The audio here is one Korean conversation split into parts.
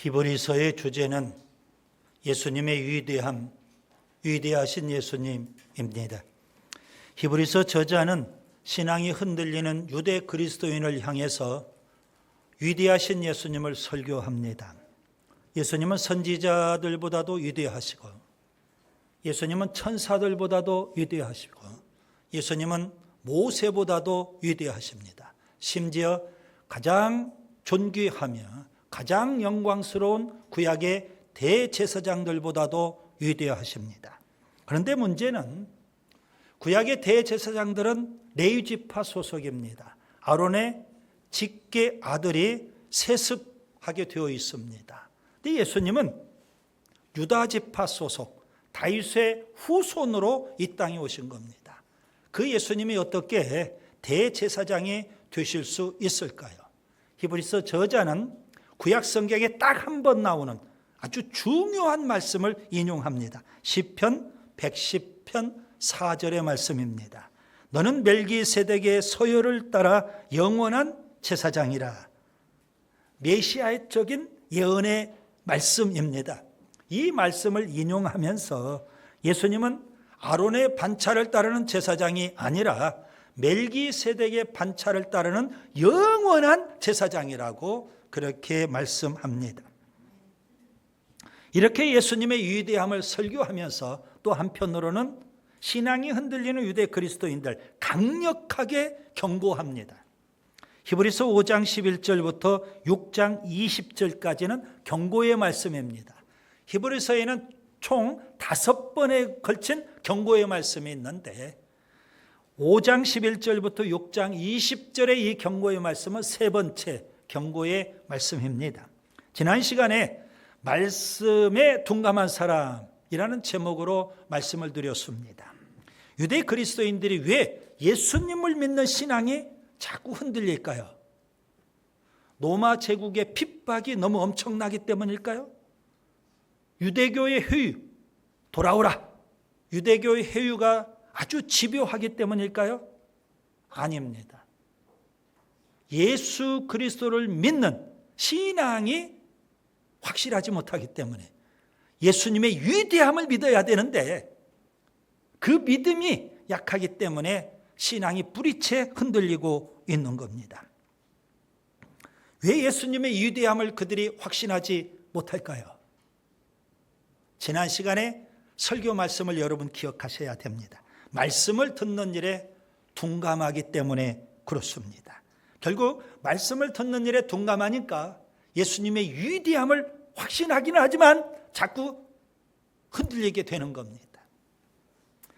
히브리서의 주제는 예수님의 위대하신 예수님입니다. 히브리서 저자는 신앙이 흔들리는 유대 그리스도인을 향해서 위대하신 예수님을 설교합니다. 예수님은 선지자들보다도 위대하시고, 예수님은 천사들보다도 위대하시고, 예수님은 모세보다도 위대하십니다. 심지어 가장 존귀하며 가장 영광스러운 구약의 대제사장들보다도 위대하십니다. 그런데 문제는 구약의 대제사장들은 레위 지파 소속입니다. 아론의 직계 아들이 세습하게 되어 있습니다. 근데 예수님은 유다 지파 소속 다윗의 후손으로 이 땅에 오신 겁니다. 그 예수님이 어떻게 대제사장이 되실 수 있을까요? 히브리서 저자는 구약 성경에 딱 한 번 나오는 아주 중요한 말씀을 인용합니다. 시편 110편 4절의 말씀입니다. 너는 멜기세덱의 서열을 따라 영원한 제사장이라. 메시아적인 예언의 말씀입니다. 이 말씀을 인용하면서 예수님은 아론의 반차를 따르는 제사장이 아니라 멜기세덱의 반차를 따르는 영원한 제사장이라고 그렇게 말씀합니다. 이렇게 예수님의 위대함을 설교하면서 또 한편으로는 신앙이 흔들리는 유대 그리스도인들 강력하게 경고합니다. 히브리서 5장 11절부터 6장 20절까지는 경고의 말씀입니다. 히브리서에는 총 5번에 걸친 경고의 말씀이 있는데 5장 11절부터 6장 20절의 이 경고의 말씀은 세 번째 경고의 말씀입니다. 지난 시간에 말씀에 둔감한 사람이라는 제목으로 말씀을 드렸습니다. 유대 그리스도인들이 왜 예수님을 믿는 신앙이 자꾸 흔들릴까요? 로마 제국의 핍박이 너무 엄청나기 때문일까요? 유대교의 회유, 돌아오라. 유대교의 회유가 아주 집요하기 때문일까요? 아닙니다. 예수 그리스도를 믿는 신앙이 확실하지 못하기 때문에 예수님의 위대함을 믿어야 되는데 그 믿음이 약하기 때문에 신앙이 뿌리채 흔들리고 있는 겁니다. 왜 예수님의 위대함을 그들이 확신하지 못할까요? 지난 시간에 설교 말씀을 여러분 기억하셔야 됩니다. 말씀을 듣는 일에 둔감하기 때문에 그렇습니다. 결국 말씀을 듣는 일에 둔감하니까 예수님의 위대함을 확신하기는 하지만 자꾸 흔들리게 되는 겁니다.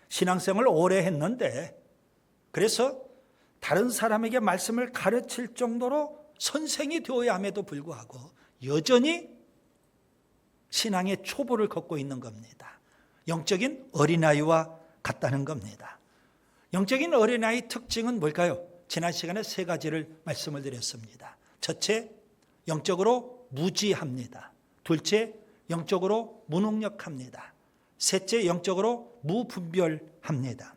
신앙생활을 오래 했는데 그래서 다른 사람에게 말씀을 가르칠 정도로 선생이 되어야 함에도 불구하고 여전히 신앙의 초보를 걷고 있는 겁니다. 영적인 어린아이와 같다는 겁니다. 영적인 어린아이 특징은 뭘까요? 지난 시간에 세 가지를 말씀을 드렸습니다. 첫째, 영적으로 무지합니다. 둘째, 영적으로 무능력합니다. 셋째, 영적으로 무분별합니다.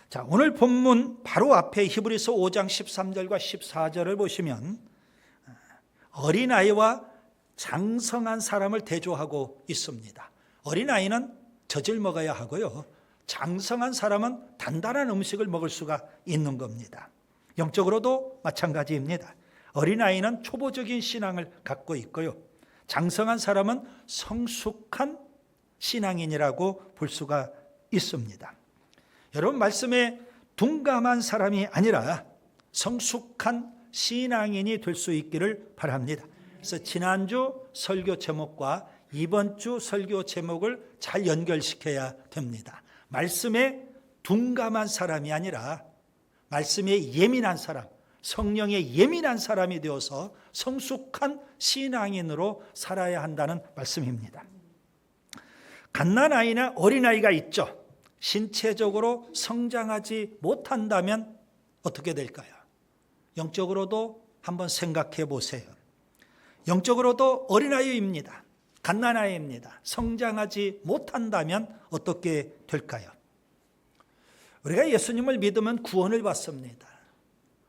자, 오늘 본문 바로 앞에 히브리서 5장 13절과 14절을 보시면 어린아이와 장성한 사람을 대조하고 있습니다. 어린아이는 젖을 먹어야 하고요. 장성한 사람은 단단한 음식을 먹을 수가 있는 겁니다. 영적으로도 마찬가지입니다. 어린아이는 초보적인 신앙을 갖고 있고요. 장성한 사람은 성숙한 신앙인이라고 볼 수가 있습니다. 여러분 말씀에 둔감한 사람이 아니라 성숙한 신앙인이 될 수 있기를 바랍니다. 그래서 지난주 설교 제목과 이번 주 설교 제목을 잘 연결시켜야 됩니다. 말씀에 둔감한 사람이 아니라 말씀에 예민한 사람, 성령에 예민한 사람이 되어서 성숙한 신앙인으로 살아야 한다는 말씀입니다. 갓난아이나 어린아이가 있죠. 신체적으로 성장하지 못한다면 어떻게 될까요? 영적으로도 한번 생각해 보세요. 영적으로도 어린아이입니다. 갓난아이입니다. 성장하지 못한다면 어떻게 될까요? 우리가 예수님을 믿으면 구원을 받습니다.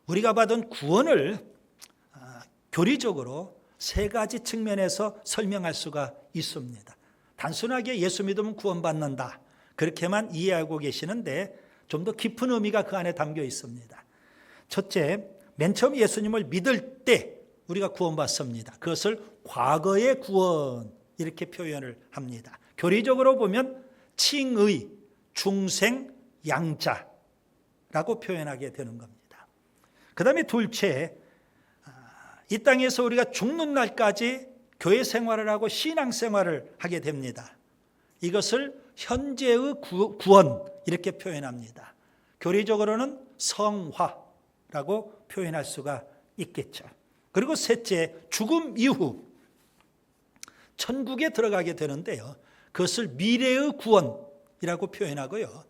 우리가 받은 구원을 교리적으로 세 가지 측면에서 설명할 수가 있습니다. 단순하게 예수 믿으면 구원받는다, 그렇게만 이해하고 계시는데 좀 더 깊은 의미가 그 안에 담겨 있습니다. 첫째, 맨 처음 예수님을 믿을 때 우리가 구원받습니다. 그것을 과거의 구원 이렇게 표현을 합니다. 교리적으로 보면 칭의, 중생, 양자라고 표현하게 되는 겁니다. 그 다음에 둘째, 이 땅에서 우리가 죽는 날까지 교회 생활을 하고 신앙 생활을 하게 됩니다. 이것을 현재의 구원 이렇게 표현합니다. 교리적으로는 성화라고 표현할 수가 있겠죠. 그리고 셋째, 죽음 이후 천국에 들어가게 되는데요, 그것을 미래의 구원이라고 표현하고요,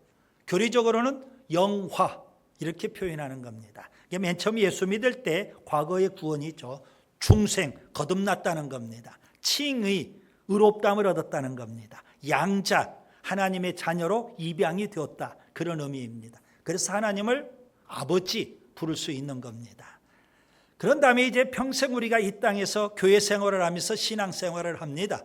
교리적으로는 영화 이렇게 표현하는 겁니다. 맨 처음 예수 믿을 때 과거의 구원이죠. 중생, 거듭났다는 겁니다. 칭의, 의롭다함을 얻었다는 겁니다. 양자, 하나님의 자녀로 입양이 되었다, 그런 의미입니다. 그래서 하나님을 아버지 부를 수 있는 겁니다. 그런 다음에 이제 평생 우리가 이 땅에서 교회 생활을 하면서 신앙 생활을 합니다.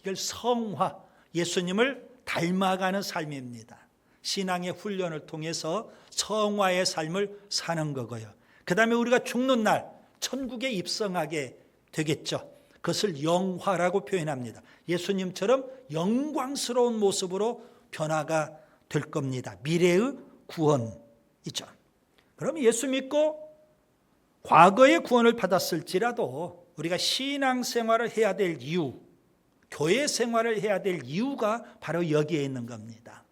이걸 성화, 예수님을 닮아가는 삶입니다. 신앙의 훈련을 통해서 성화의 삶을 사는 거고요. 그 다음에 우리가 죽는 날 천국에 입성하게 되겠죠. 그것을 영화라고 표현합니다. 예수님처럼 영광스러운 모습으로 변화가 될 겁니다. 미래의 구원이죠. 그럼 예수 믿고 과거의 구원을 받았을지라도 우리가 신앙생활을 해야 될 이유, 교회 생활을 해야 될 이유가 바로 여기에 있는 겁니다.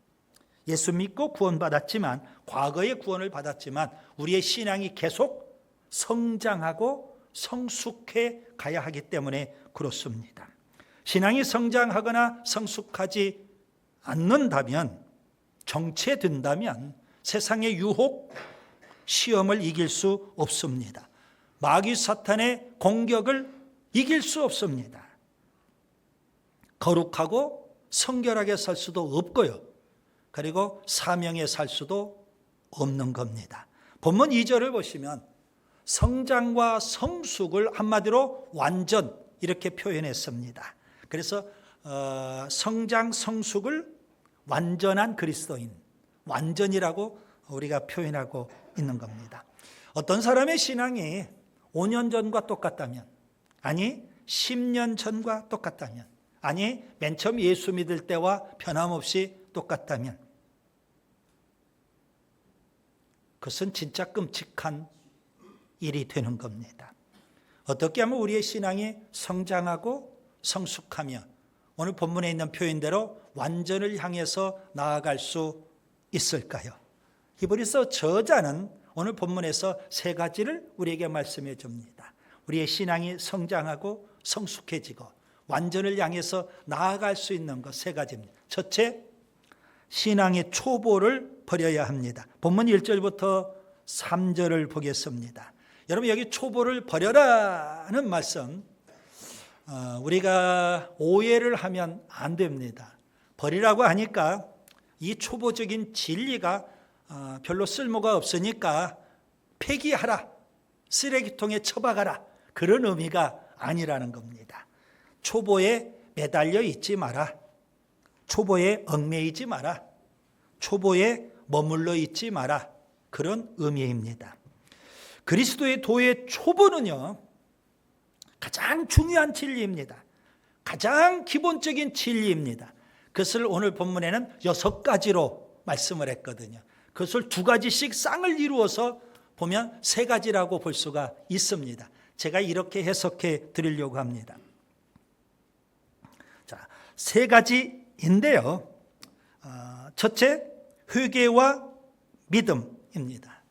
예수 믿고 구원받았지만, 과거의 구원을 받았지만 우리의 신앙이 계속 성장하고 성숙해 가야 하기 때문에 그렇습니다. 신앙이 성장하거나 성숙하지 않는다면, 정체된다면 세상의 유혹, 시험을 이길 수 없습니다. 마귀 사탄의 공격을 이길 수 없습니다. 거룩하고 성결하게 살 수도 없고요, 그리고 사명에 살 수도 없는 겁니다. 본문 2절을 보시면 성장과 성숙을 한마디로 완전 이렇게 표현했습니다. 그래서 성장, 성숙을 완전한 그리스도인, 완전이라고 우리가 표현하고 있는 겁니다. 어떤 사람의 신앙이 5년 전과 똑같다면, 아니 10년 전과 똑같다면, 아니 맨 처음 예수 믿을 때와 변함없이 똑같다면, 그것은 진짜 끔찍한 일이 되는 겁니다. 어떻게 하면 우리의 신앙이 성장하고 성숙하며 오늘 본문에 있는 표현대로 완전을 향해서 나아갈 수 있을까요? 히브리서 저자는 오늘 본문에서 세 가지를 우리에게 말씀해 줍니다. 우리의 신앙이 성장하고 성숙해지고 완전을 향해서 나아갈 수 있는 것 세 가지입니다. 첫째, 신앙의 초보를 버려야 합니다. 본문 1절부터 3절을 보겠습니다. 여러분, 여기 초보를 버려라는 말씀, 우리가 오해를 하면 안 됩니다. 버리라고 하니까 이 초보적인 진리가 별로 쓸모가 없으니까 폐기하라, 쓰레기통에 처박아라, 그런 의미가 아니라는 겁니다. 초보에 매달려 있지 마라, 초보에 얽매이지 마라, 초보에 머물러 있지 마라, 그런 의미입니다. 그리스도의 도의 초보는요, 가장 중요한 진리입니다. 가장 기본적인 진리입니다. 그것을 오늘 본문에는 6가지로 말씀을 했거든요. 그것을 2가지씩 쌍을 이루어서 보면 3가지라고 볼 수가 있습니다. 제가 이렇게 해석해 드리려고 합니다. 자, 3가지인데요. 첫째, 회개와 믿음입니다.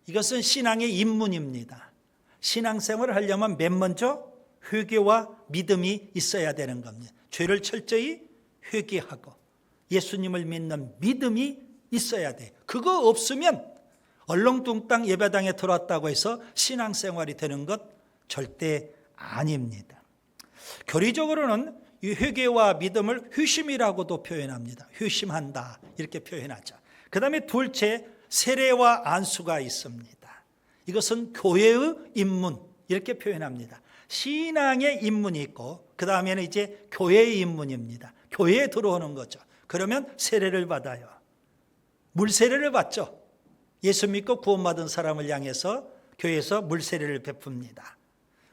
이것은 신앙의 입문입니다. 신앙생활을 하려면 맨 먼저 회개와 믿음이 있어야 되는 겁니다. 죄를 철저히 회개하고 예수님을 믿는 믿음이 있어야 돼요. 그거 없으면 얼렁뚱땅 예배당에 들어왔다고 해서 신앙생활이 되는 것 절대 아닙니다. 교리적으로는 이 회개와 믿음을 회심이라고도 표현합니다. 회심한다, 이렇게 표현하죠. 그 다음에 둘째, 세례와 안수가 있습니다. 이것은 교회의 입문, 이렇게 표현합니다. 신앙의 입문이 있고 그 다음에는 이제 교회의 입문입니다. 교회에 들어오는 거죠. 그러면 세례를 받아요. 물세례를 받죠. 예수 믿고 구원받은 사람을 향해서 교회에서 물세례를 베풉니다.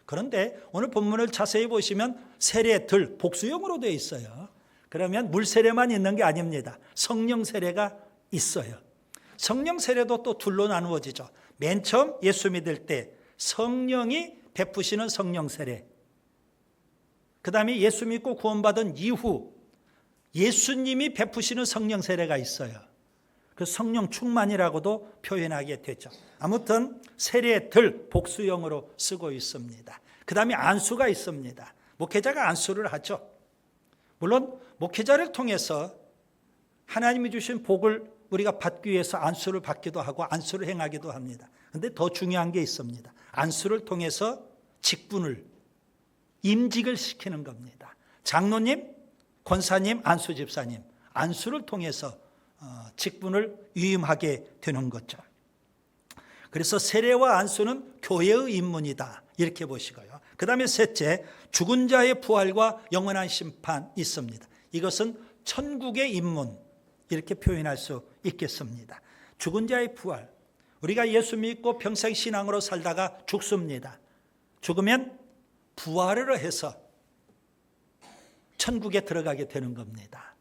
그런데 오늘 본문을 자세히 보시면 세례들 복수형으로 되어 있어요. 그러면 물세례만 있는 게 아닙니다. 성령 세례가 있어요. 성령 세례도 또 둘로 나누어지죠. 맨 처음 예수 믿을 때 성령이 베푸시는 성령 세례, 그 다음에 예수 믿고 구원받은 이후 예수님이 베푸시는 성령 세례가 있어요. 그 성령 충만이라고도 표현하게 되죠. 아무튼 세례들 복수형으로 쓰고 있습니다. 그 다음에 안수가 있습니다. 목회자가 안수를 하죠. 물론 목회자를 통해서 하나님이 주신 복을 우리가 받기 위해서 안수를 받기도 하고 안수를 행하기도 합니다. 그런데 더 중요한 게 있습니다. 안수를 통해서 직분을, 임직을 시키는 겁니다. 장로님, 권사님, 안수 집사님, 안수를 통해서 직분을 위임하게 되는 거죠. 그래서 세례와 안수는 교회의 입문이다 이렇게 보시고요. 그 다음에 셋째, 죽은 자의 부활과 영원한 심판 있습니다. 이것은 천국의 입문 이렇게 표현할 수 있겠습니다. 죽은 자의 부활, 우리가 예수 믿고 평생 신앙으로 살다가 죽습니다. 죽으면 부활을 해서 천국에 들어가게 되는 겁니다.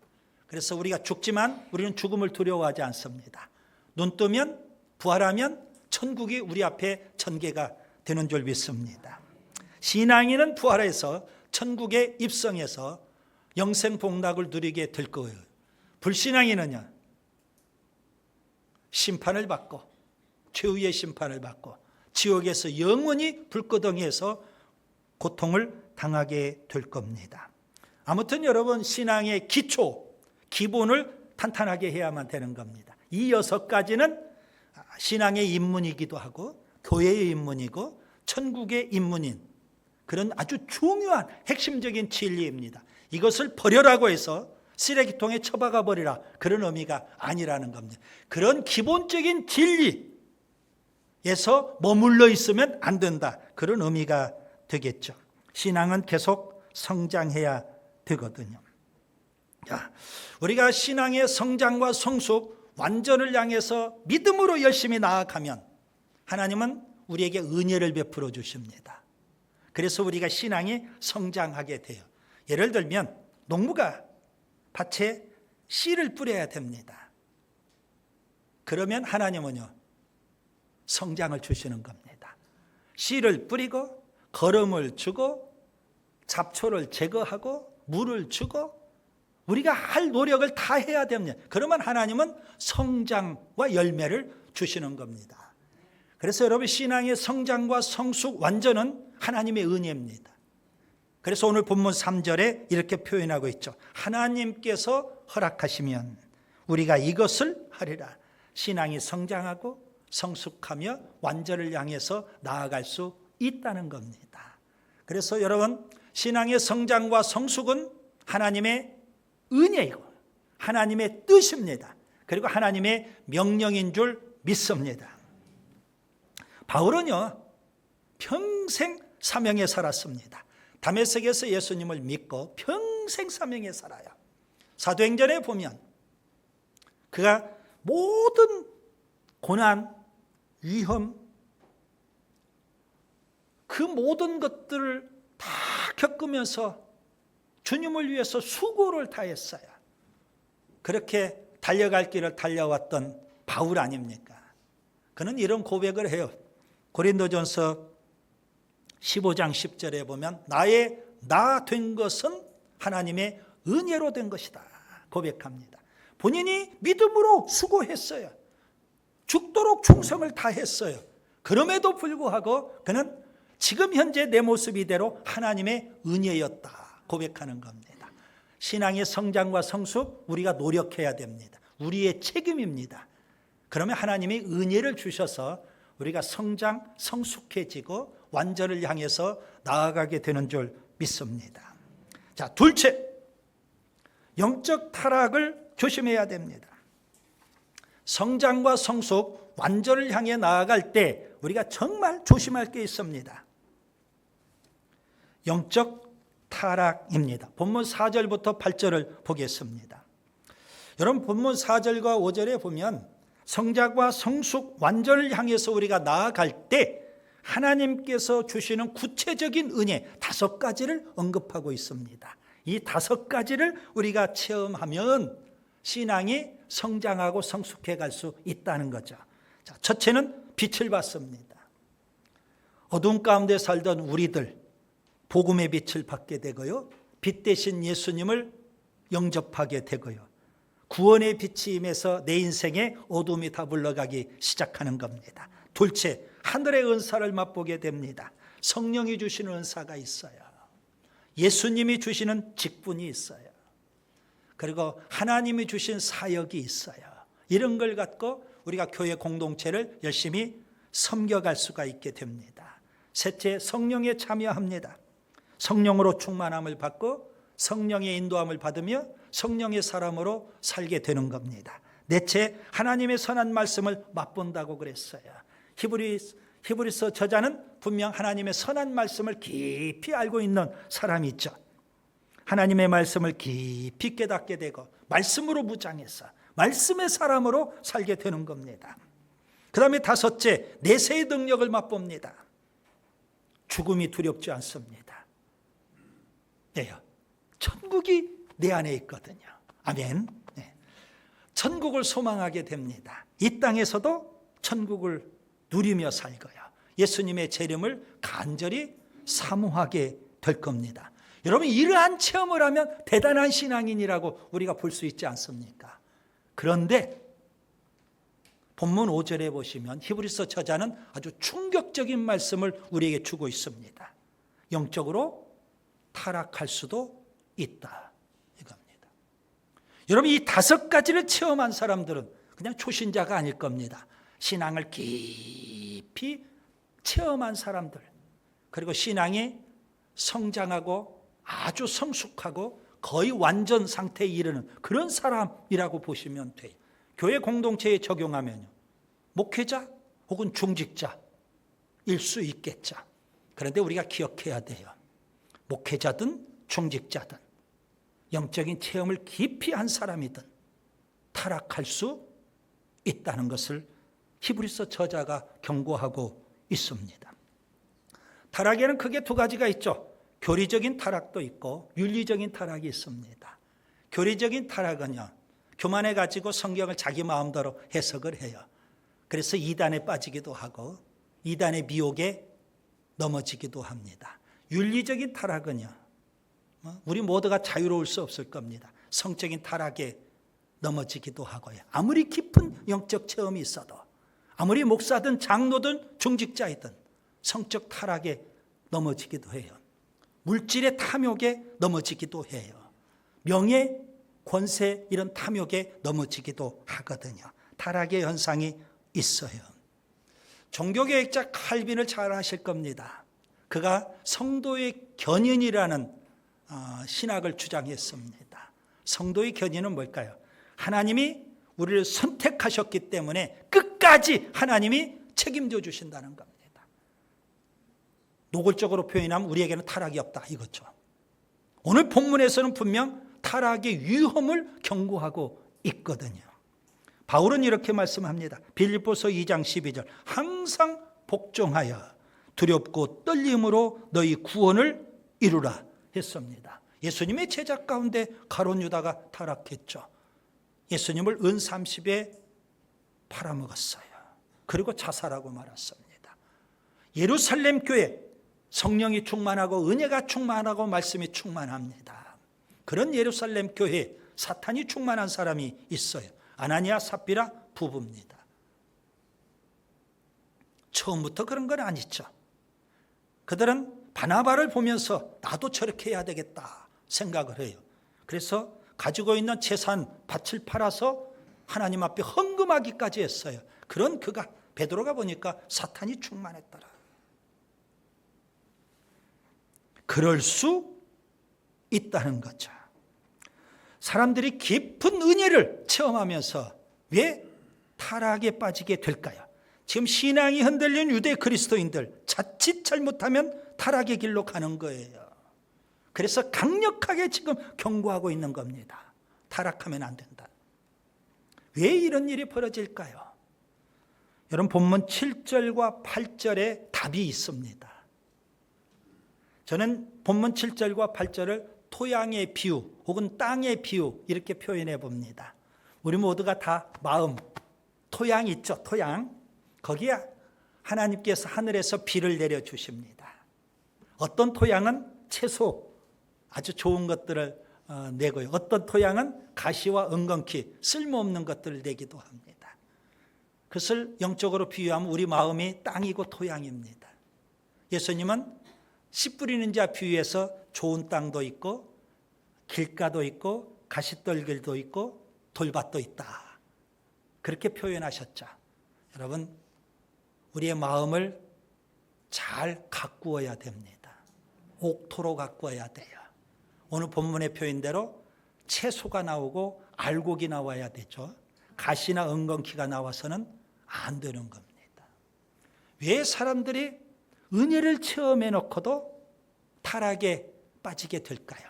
그래서 우리가 죽지만 우리는 죽음을 두려워하지 않습니다. 눈 뜨면 부활하면 천국이 우리 앞에 전개가 되는 줄 믿습니다. 신앙인은 부활해서 천국에 입성해서 영생복락을 누리게 될 거예요. 불신앙인은요, 심판을 받고 최후의 심판을 받고 지옥에서 영원히 불구덩이에서 고통을 당하게 될 겁니다. 아무튼 여러분, 신앙의 기초, 기본을 탄탄하게 해야만 되는 겁니다. 이 6가지는 신앙의 입문이기도 하고 교회의 입문이고 천국의 입문인 그런 아주 중요한 핵심적인 진리입니다. 이것을 버려라고 해서 쓰레기통에 처박아 버리라, 그런 의미가 아니라는 겁니다. 그런 기본적인 진리에서 머물러 있으면 안 된다, 그런 의미가 되겠죠. 신앙은 계속 성장해야 되거든요. 우리가 신앙의 성장과 성숙, 완전을 향해서 믿음으로 열심히 나아가면 하나님은 우리에게 은혜를 베풀어 주십니다. 그래서 우리가 신앙이 성장하게 돼요. 예를 들면 농부가 밭에 씨를 뿌려야 됩니다. 그러면 하나님은요, 성장을 주시는 겁니다. 씨를 뿌리고 거름을 주고 잡초를 제거하고 물을 주고 우리가 할 노력을 다 해야 됩니다. 그러면 하나님은 성장과 열매를 주시는 겁니다. 그래서 여러분, 신앙의 성장과 성숙, 완전은 하나님의 은혜입니다. 그래서 오늘 본문 3절에 이렇게 표현하고 있죠. 하나님께서 허락하시면 우리가 이것을 하리라. 신앙이 성장하고 성숙하며 완전을 향해서 나아갈 수 있다는 겁니다. 그래서 여러분, 신앙의 성장과 성숙은 하나님의 은혜이고 하나님의 뜻입니다. 그리고 하나님의 명령인 줄 믿습니다. 바울은요, 평생 사명에 살았습니다. 다메섹에서 예수님을 믿고 평생 사명에 살아요. 사도행전에 보면 그가 모든 고난, 위험, 그 모든 것들을 다 겪으면서 주님을 위해서 수고를 다했어요. 그렇게 달려갈 길을 달려왔던 바울 아닙니까? 그는 이런 고백을 해요. 고린도전서 15장 10절에 보면 나의 나 된 것은 하나님의 은혜로 된 것이다 고백합니다. 본인이 믿음으로 수고했어요. 죽도록 충성을 다했어요. 그럼에도 불구하고 그는 지금 현재 내 모습 이대로 하나님의 은혜였다 고백하는 겁니다. 신앙의 성장과 성숙, 우리가 노력해야 됩니다. 우리의 책임입니다. 그러면 하나님이 은혜를 주셔서 우리가 성장, 성숙해지고 완전을 향해서 나아가게 되는 줄 믿습니다. 자, 둘째, 영적 타락을 조심해야 됩니다. 성장과 성숙, 완전을 향해 나아갈 때 우리가 정말 조심할 게 있습니다. 영적 타락입니다. 본문 4절부터 8절을 보겠습니다. 여러분, 본문 4절과 5절에 보면 성자와 성숙 완전을 향해서 우리가 나아갈 때 하나님께서 주시는 구체적인 은혜 5가지를 언급하고 있습니다. 이 5가지를 우리가 체험하면 신앙이 성장하고 성숙해 갈 수 있다는 거죠. 자, 첫째는 빛을 받습니다. 어두운 가운데 살던 우리들 복음의 빛을 받게 되고요, 빛 대신 예수님을 영접하게 되고요, 구원의 빛이 임해서 내 인생의 어둠이 다 물러가기 시작하는 겁니다. 둘째, 하늘의 은사를 맛보게 됩니다. 성령이 주시는 은사가 있어요. 예수님이 주시는 직분이 있어요. 그리고 하나님이 주신 사역이 있어요. 이런 걸 갖고 우리가 교회 공동체를 열심히 섬겨갈 수가 있게 됩니다. 셋째, 성령에 참여합니다. 성령으로 충만함을 받고 성령의 인도함을 받으며 성령의 사람으로 살게 되는 겁니다. 넷째, 하나님의 선한 말씀을 맛본다고 그랬어요. 히브리서 저자는 분명 하나님의 선한 말씀을 깊이 알고 있는 사람이 있죠. 하나님의 말씀을 깊이 깨닫게 되고 말씀으로 무장해서 말씀의 사람으로 살게 되는 겁니다. 그 다음에 다섯째, 내세의 능력을 맛봅니다. 죽음이 두렵지 않습니다. 왜요? 천국이 내 안에 있거든요. 아멘. 네. 천국을 소망하게 됩니다. 이 땅에서도 천국을 누리며 살고요, 예수님의 재림을 간절히 사모하게 될 겁니다. 여러분, 이러한 체험을 하면 대단한 신앙인이라고 우리가 볼 수 있지 않습니까? 그런데 본문 5절에 보시면 히브리서 저자는 아주 충격적인 말씀을 우리에게 주고 있습니다. 영적으로 타락할 수도 있다, 이겁니다. 여러분, 이 5가지를 체험한 사람들은 그냥 초신자가 아닐 겁니다. 신앙을 깊이 체험한 사람들, 그리고 신앙이 성장하고 아주 성숙하고 거의 완전 상태에 이르는 그런 사람이라고 보시면 돼요. 교회 공동체에 적용하면요, 목회자 혹은 중직자일 수 있겠죠. 그런데 우리가 기억해야 돼요. 목회자든 중직자든 영적인 체험을 깊이 한 사람이든 타락할 수 있다는 것을 히브리서 저자가 경고하고 있습니다. 타락에는 크게 2가지가 있죠. 교리적인 타락도 있고 윤리적인 타락이 있습니다. 교리적인 타락은요, 교만해 가지고 성경을 자기 마음대로 해석을 해요. 그래서 이단에 빠지기도 하고 이단의 미혹에 넘어지기도 합니다. 윤리적인 타락은요, 우리 모두가 자유로울 수 없을 겁니다. 성적인 타락에 넘어지기도 하고요. 아무리 깊은 영적 체험이 있어도, 아무리 목사든 장로든 중직자이든 성적 타락에 넘어지기도 해요. 물질의 탐욕에 넘어지기도 해요. 명예, 권세 이런 탐욕에 넘어지기도 하거든요. 타락의 현상이 있어요. 종교개혁자 칼빈을 잘 아실 겁니다. 그가 성도의 견인이라는 신학을 주장했습니다. 성도의 견인은 뭘까요? 하나님이 우리를 선택하셨기 때문에 끝까지 하나님이 책임져 주신다는 겁니다. 노골적으로 표현하면 우리에게는 타락이 없다, 이거죠. 오늘 본문에서는 분명 타락의 위험을 경고하고 있거든요. 바울은 이렇게 말씀합니다. 빌립보서 2장 12절, 항상 복종하여 두렵고 떨림으로 너희 구원을 이루라 했습니다. 예수님의 제자 가운데 가룟 유다가 타락했죠. 예수님을 은 30에 팔아먹었어요. 그리고 자살하고 말았습니다. 예루살렘 교회 성령이 충만하고 은혜가 충만하고 말씀이 충만합니다. 그런 예루살렘 교회에 사탄이 충만한 사람이 있어요. 아나니아 삽비라 부부입니다. 처음부터 그런 건 아니죠. 그들은 바나바를 보면서 나도 저렇게 해야 되겠다 생각을 해요. 그래서 가지고 있는 재산 밭을 팔아서 하나님 앞에 헌금하기까지 했어요. 그런 그가, 베드로가 보니까 사탄이 충만했더라. 그럴 수 있다는 거죠. 사람들이 깊은 은혜를 체험하면서 왜 타락에 빠지게 될까요? 지금 신앙이 흔들린 유대 그리스도인들 자칫 잘못하면 타락의 길로 가는 거예요. 그래서 강력하게 지금 경고하고 있는 겁니다. 타락하면 안 된다. 왜 이런 일이 벌어질까요? 여러분, 본문 7절과 8절에 답이 있습니다. 저는 본문 7절과 8절을 토양의 비유 혹은 땅의 비유 이렇게 표현해 봅니다. 우리 모두가 다 마음, 토양 있죠? 토양. 거기에 하나님께서 하늘에서 비를 내려주십니다. 어떤 토양은 채소, 아주 좋은 것들을 내고요. 어떤 토양은 가시와 은건키, 쓸모없는 것들을 내기도 합니다. 그것을 영적으로 비유하면 우리 마음이 땅이고 토양입니다. 예수님은 씨 뿌리는 자 비유해서 좋은 땅도 있고 길가도 있고 가시떨길도 있고 돌밭도 있다. 그렇게 표현하셨죠. 여러분, 우리의 마음을 잘 가꾸어야 됩니다. 옥토로 가꾸어야 돼요. 오늘 본문의 표현대로 채소가 나오고 알곡이 나와야 되죠. 가시나 은건키가 나와서는 안 되는 겁니다. 왜 사람들이 은혜를 체험해 놓고도 타락에 빠지게 될까요?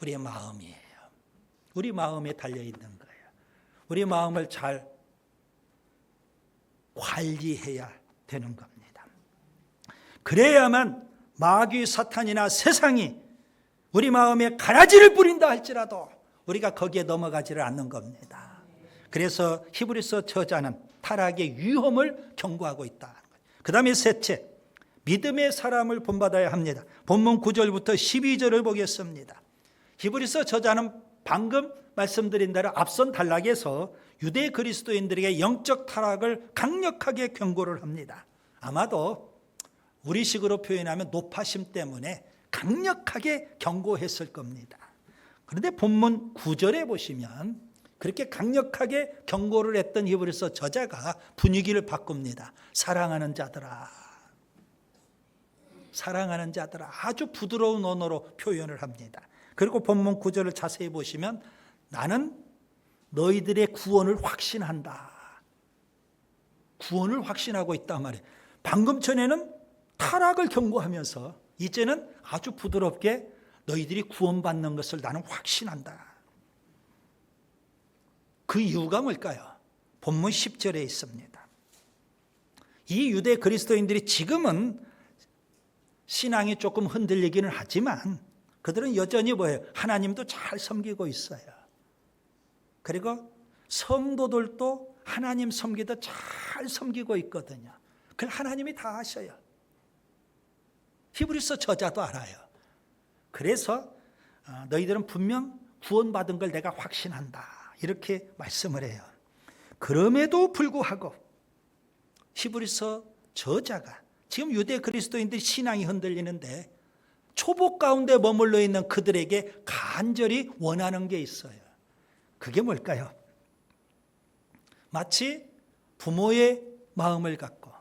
우리의 마음이에요. 우리 마음에 달려있는 거예요. 우리 마음을 잘 관리해야 되는 겁니다. 그래야만 마귀 사탄이나 세상이 우리 마음에 가라지를 뿌린다 할지라도 우리가 거기에 넘어가지를 않는 겁니다. 그래서 히브리서 저자는 타락의 위험을 경고하고 있다. 그 다음에 셋째, 믿음의 사람을 본받아야 합니다. 본문 9절부터 12절을 보겠습니다. 히브리서 저자는 방금 말씀드린 대로 앞선 단락에서 유대 그리스도인들에게 영적 타락을 강력하게 경고를 합니다. 아마도 우리식으로 표현하면 노파심 때문에 강력하게 경고했을 겁니다. 그런데 본문 9절에 보시면 그렇게 강력하게 경고를 했던 히브리서 저자가 분위기를 바꿉니다. 사랑하는 자들아, 사랑하는 자들아, 아주 부드러운 언어로 표현을 합니다. 그리고 본문 9절을 자세히 보시면 나는 너희들의 구원을 확신한다. 구원을 확신하고 있단 말이에요. 방금 전에는 타락을 경고하면서 이제는 아주 부드럽게 너희들이 구원받는 것을 나는 확신한다. 그 이유가 뭘까요? 본문 10절에 있습니다. 이 유대 그리스도인들이 지금은 신앙이 조금 흔들리기는 하지만 그들은 여전히 뭐예요? 하나님도 잘 섬기고 있어요. 그리고 성도들도 하나님 섬기도 잘 섬기고 있거든요. 그걸 하나님이 다 아셔요. 히브리서 저자도 알아요. 그래서 너희들은 분명 구원받은 걸 내가 확신한다. 이렇게 말씀을 해요. 그럼에도 불구하고 히브리서 저자가 지금 유대 그리스도인들이 신앙이 흔들리는데 초복 가운데 머물러 있는 그들에게 간절히 원하는 게 있어요. 그게 뭘까요? 마치 부모의 마음을 갖고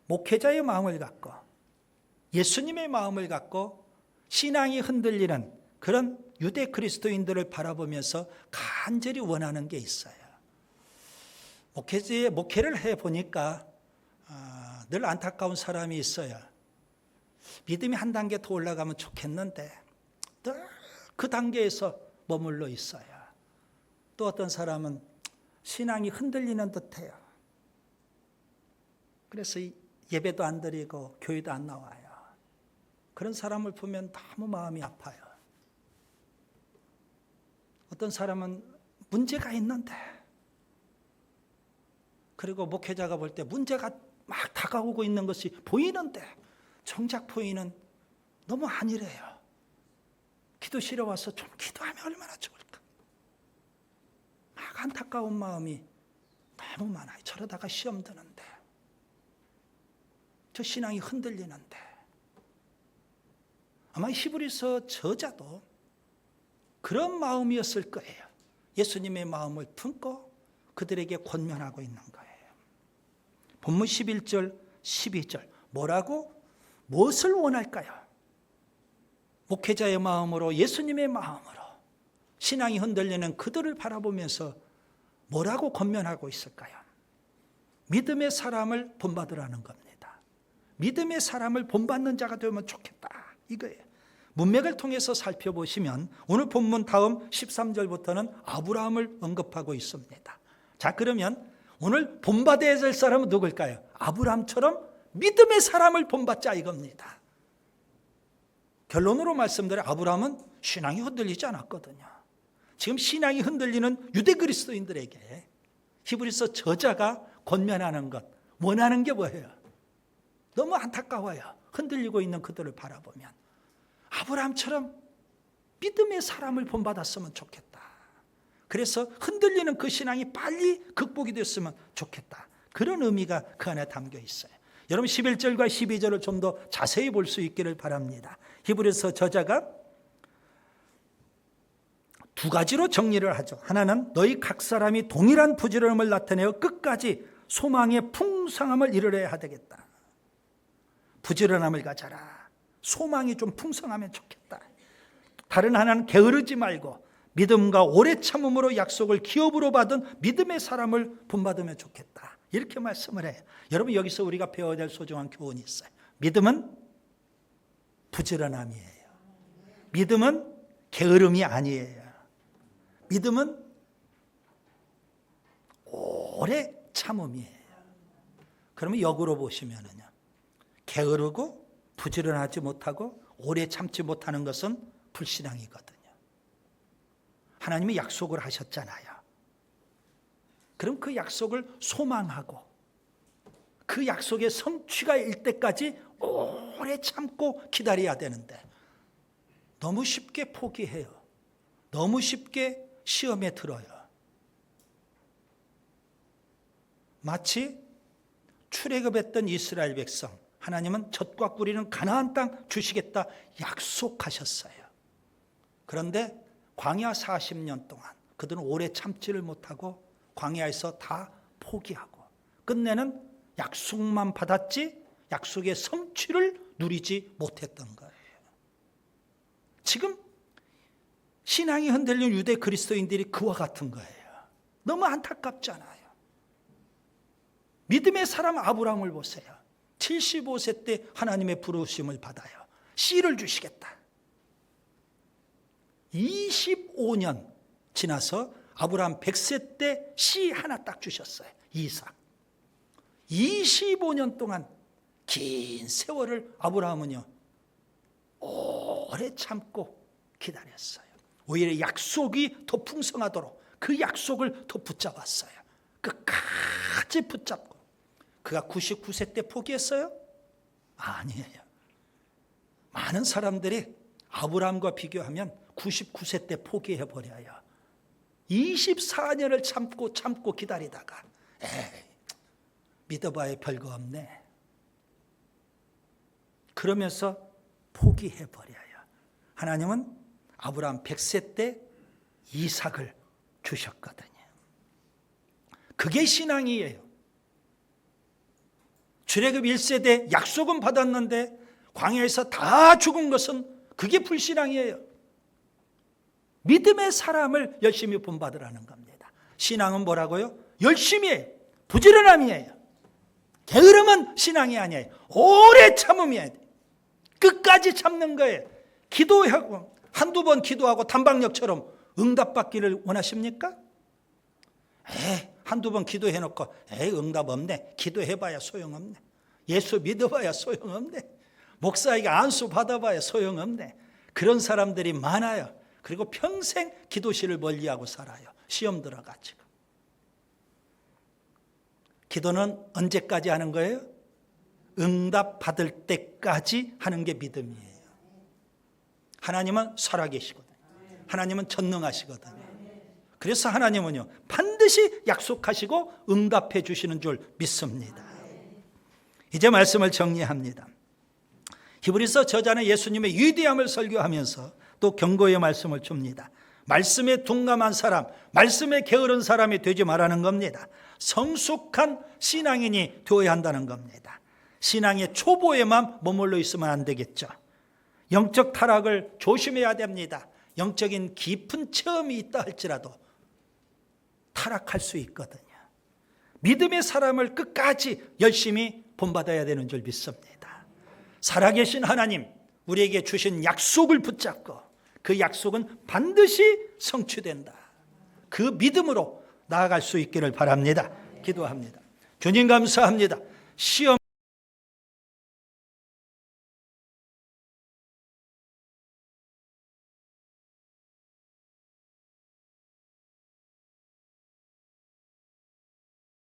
목회자의 마음을 갖고 예수님의 마음을 갖고 신앙이 흔들리는 그런 유대 그리스도인들을 바라보면서 간절히 원하는 게 있어요. 목회를 해보니까 늘 안타까운 사람이 있어요. 믿음이 한 단계 더 올라가면 좋겠는데 늘 그 단계에서 머물러 있어요. 또 어떤 사람은 신앙이 흔들리는 듯해요. 그래서 예배도 안 드리고 교회도 안 나와요. 그런 사람을 보면 너무 마음이 아파요. 어떤 사람은 문제가 있는데 그리고 목회자가 볼 때 문제가 막 다가오고 있는 것이 보이는데 정작 보이는 너무 아니래요. 기도실에 와서 좀 기도하면 얼마나 좋을까. 막 안타까운 마음이 너무 많아요. 저러다가 시험 드는데 저 신앙이 흔들리는데 아마 히브리서 저자도 그런 마음이었을 거예요. 예수님의 마음을 품고 그들에게 권면하고 있는 거예요. 본문 11절, 12절 뭐라고? 무엇을 원할까요? 목회자의 마음으로 예수님의 마음으로 신앙이 흔들리는 그들을 바라보면서 뭐라고 권면하고 있을까요? 믿음의 사람을 본받으라는 겁니다. 믿음의 사람을 본받는 자가 되면 좋겠다 이거예요. 문맥을 통해서 살펴보시면 오늘 본문 다음 13절부터는 아브라함을 언급하고 있습니다. 자, 그러면 오늘 본받아야 될 사람은 누굴까요? 아브라함처럼 믿음의 사람을 본받자 이겁니다. 결론으로 말씀드려 아브라함은 신앙이 흔들리지 않았거든요. 지금 신앙이 흔들리는 유대 그리스도인들에게 히브리서 저자가 권면하는 것, 원하는 게 뭐예요? 너무 안타까워요. 흔들리고 있는 그들을 바라보면 아브라함처럼 믿음의 사람을 본받았으면 좋겠다. 그래서 흔들리는 그 신앙이 빨리 극복이 됐으면 좋겠다. 그런 의미가 그 안에 담겨 있어요. 여러분 11절과 12절을 좀 더 자세히 볼 수 있기를 바랍니다. 히브리서 저자가 두 가지로 정리를 하죠. 하나는 너희 각 사람이 동일한 부지런함을 나타내어 끝까지 소망의 풍성함을 이루어야 하되겠다. 부지런함을 가져라. 소망이 좀 풍성하면 좋겠다. 다른 하나는 게으르지 말고 믿음과 오래 참음으로 약속을 기업으로 받은 믿음의 사람을 본받으면 좋겠다. 이렇게 말씀을 해요. 여러분 여기서 우리가 배워야 될 소중한 교훈이 있어요. 믿음은 부지런함이에요. 믿음은 게으름이 아니에요. 믿음은 오래 참음이에요. 그러면 역으로 보시면은요, 게으르고 부지런하지 못하고 오래 참지 못하는 것은 불신앙이거든요. 하나님이 약속을 하셨잖아요. 그럼 그 약속을 소망하고 그 약속의 성취가 일 때까지 오래 참고 기다려야 되는데 너무 쉽게 포기해요. 너무 쉽게 시험에 들어요. 마치 출애굽했던 이스라엘 백성, 하나님은 젖과 꿀이는 가나안 땅 주시겠다 약속하셨어요. 그런데 광야 40년 동안 그들은 오래 참지를 못하고 광야에서 다 포기하고 끝내는 약속만 받았지 약속의 성취를 누리지 못했던 거예요. 지금 신앙이 흔들린 유대 그리스도인들이 그와 같은 거예요. 너무 안타깝잖아요. 믿음의 사람 아브라함을 보세요. 75세 때 하나님의 부르심을 받아요. 씨를 주시겠다. 25년 지나서 아브라함 100세 때 씨 하나 딱 주셨어요. 이삭. 25년 동안 긴 세월을 아브라함은요 오래 참고 기다렸어요. 오히려 약속이 더 풍성하도록 그 약속을 더 붙잡았어요. 끝까지 붙잡고. 그가 99세 때 포기했어요? 아니에요. 많은 사람들이 아브라함과 비교하면 99세 때 포기해버려요. 24년을 참고 기다리다가 에이, 믿어봐야 별거 없네. 그러면서 포기해버려요. 하나님은 아브라함 100세 때 이삭을 주셨거든요. 그게 신앙이에요. 출애굽 1세대 약속은 받았는데 광야에서 다 죽은 것은 그게 불신앙이에요. 믿음의 사람을 열심히 본받으라는 겁니다. 신앙은 뭐라고요? 열심이에요. 부지런함이에요. 게으름은 신앙이 아니에요. 오래 참음이에요. 끝까지 참는 거예요. 기도하고 한두 번 기도하고 단방역처럼 응답받기를 원하십니까? 한두 번 기도해놓고 응답 없네. 기도해봐야 소용없네. 예수 믿어봐야 소용없네. 목사에게 안수 받아봐야 소용없네. 그런 사람들이 많아요. 그리고 평생 기도실을 멀리하고 살아요. 시험 들어가지고. 기도는 언제까지 하는 거예요? 응답 받을 때까지 하는 게 믿음이에요. 하나님은 살아계시거든요. 하나님은 전능하시거든요. 그래서 하나님은요 반드시 약속하시고 응답해 주시는 줄 믿습니다. 이제 말씀을 정리합니다. 히브리서 저자는 예수님의 위대함을 설교하면서 또 경고의 말씀을 줍니다. 말씀에 둔감한 사람, 말씀에 게으른 사람이 되지 말라는 겁니다. 성숙한 신앙인이 되어야 한다는 겁니다. 신앙의 초보에만 머물러 있으면 안 되겠죠. 영적 타락을 조심해야 됩니다. 영적인 깊은 체험이 있다 할지라도 타락할 수 있거든요. 믿음의 사람을 끝까지 열심히 본받아야 되는 줄 믿습니다. 살아계신 하나님, 우리에게 주신 약속을 붙잡고 그 약속은 반드시 성취된다. 그 믿음으로 나아갈 수 있기를 바랍니다. 기도합니다. 주님 감사합니다. 시험